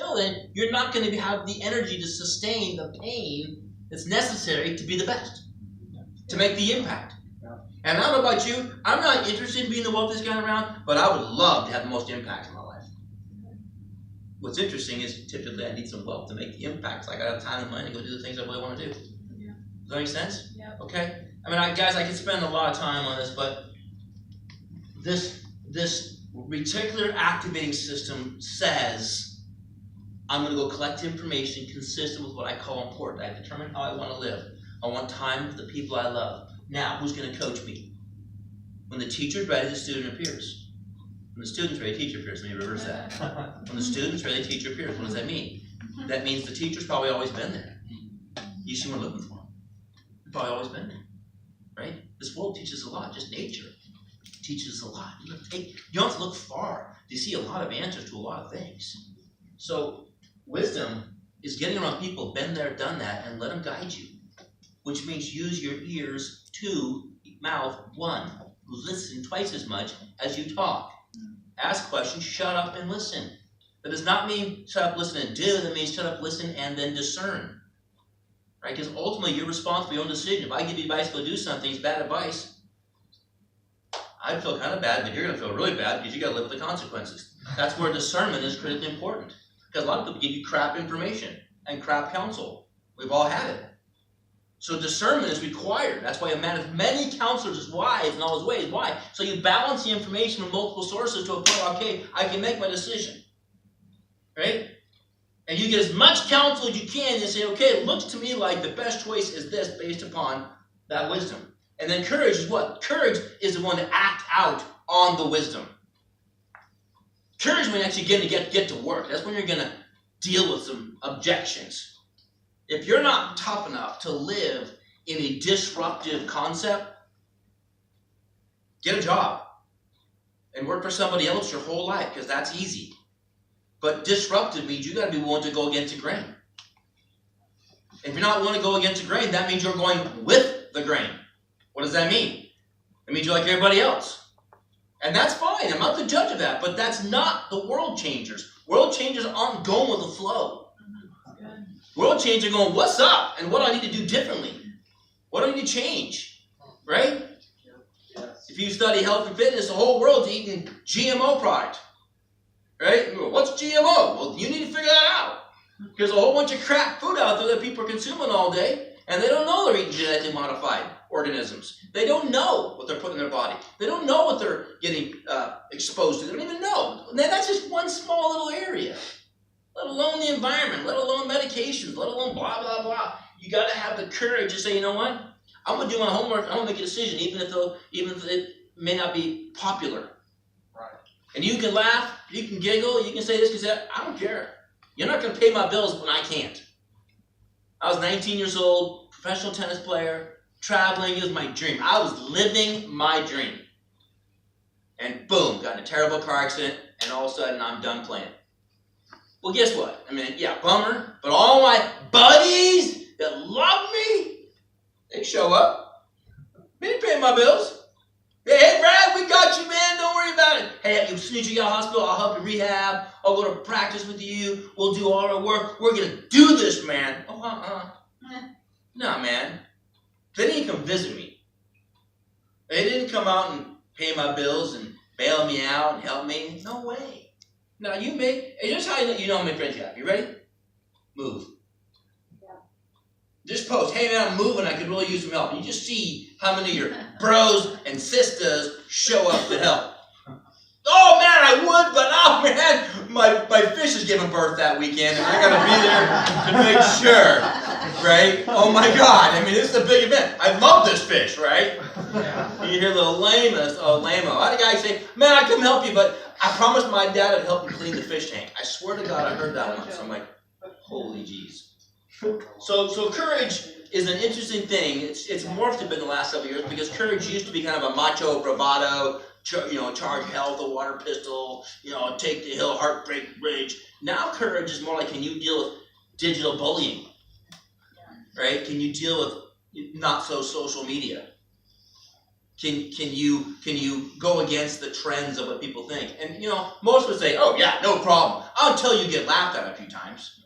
until then, you're not going to have the energy to sustain the pain that's necessary to be the best, to make the impact. And I don't know about you, I'm not interested in being the wealthiest guy around, but I would love to have the most impact in my life. What's interesting is typically I need some wealth to make the impact. So I got time and money to go do the things I really want to do. Yeah. Does that make sense? Yeah. Okay. I mean, guys, I could spend a lot of time on this, but this reticular activating system says, I'm going to go collect information consistent with what I call important. I've determined how I want to live. I want time with the people I love. Now, who's going to coach me? When the teacher's ready, the student appears. When the student's ready, the teacher appears. Let me reverse that. When the student's ready, the teacher appears. What does that mean? That means the teacher's probably always been there. You see what we're looking for. They've probably always been there. Right? This world teaches a lot. Just nature teaches a lot. You don't have to look far. You see a lot of answers to a lot of things. So wisdom is getting around people, been there, done that, and let them guide you. Which means use your ears 2, mouth 1. Listen twice as much as you talk. Ask questions, shut up and listen. That does not mean shut up, listen, and do. That means shut up, listen, and then discern. Right? Because ultimately you're responsible for your own decision. If I give you advice to go do something, it's bad advice. I'd feel kind of bad, but you're going to feel really bad because you got to live with the consequences. That's where discernment is critically important. Because a lot of people give you crap information and crap counsel. We've all had it. So discernment is required. That's why a man of many counselors is wise in all his ways. Why? So you balance the information from multiple sources to a point, okay, I can make my decision. Right? And you get as much counsel as you can and say, okay, it looks to me like the best choice is this based upon that wisdom. And then courage is what? Courage is the one to act out on the wisdom. Courage is when you actually get to work. That's when you're going to deal with some objections. If you're not tough enough to live in a disruptive concept, get a job and work for somebody else your whole life because that's easy. But disruptive means you got to be willing to go against the grain. If you're not willing to go against the grain, that means you're going with the grain. What does that mean? It means you're like everybody else. And that's fine. I'm not the judge of that. But that's not the world changers. World changers aren't going with the flow. World changers are going, what's up? And what do I need to do differently? What do I need to change? Right? Yes. If you study health and fitness, the whole world's eating GMO product. Right? What's GMO? Well, you need to figure that out. There's a whole bunch of crap food out there that people are consuming all day, and they don't know they're eating genetically modified organisms. They don't know what they're putting in their body. They don't know what they're getting exposed to. They don't even know. And that's just one small little area. Let alone the environment, let alone medications, let alone blah, blah, blah. You got to have the courage to say, you know what? I'm going to do my homework. I'm going to make a decision, even if it may not be popular. Right. And you can laugh, you can giggle, you can say this, you can say that. I don't care. You're not going to pay my bills when I can't. I was 19 years old, professional tennis player, traveling. It was my dream. I was living my dream. And boom, got in a terrible car accident, and all of a sudden I'm done playing. Well, guess what? I mean, yeah, bummer, but all my buddies that love me, they show up. They didn't pay my bills. Hey, Brad, we got you, man. Don't worry about it. Hey, as soon as you get out of hospital, I'll help you rehab. I'll go to practice with you. We'll do all our work. We're going to do this, man. Oh, no, man. They didn't come visit me. They didn't come out and pay my bills and bail me out and help me. No way. Now, here's how you know how many friends you have. You ready? Move. Yeah. Just post, hey man, I'm moving, I could really use some help. You just see how many of your bros and sisters show up to help. Oh man, I would, but oh man, my fish is giving birth that weekend, and I gotta be there to make sure, right? Oh my God, I mean, this is a big event. I love this fish, right? Yeah. You hear the lame-o. I had a guy say, man, I come help you, but I promised my dad I'd help him clean the fish tank. I swear to God, I heard that once. I'm like, holy jeez. So courage is an interesting thing. It's morphed a bit in the last several years because courage used to be kind of a macho bravado, charge hell with a water pistol, take the hill, heartbreak rage. Now courage is more like, can you deal with digital bullying? Right? Can you deal with not so social media? Can you go against the trends of what people think? And most would say, oh yeah, no problem, until you get laughed at a few times.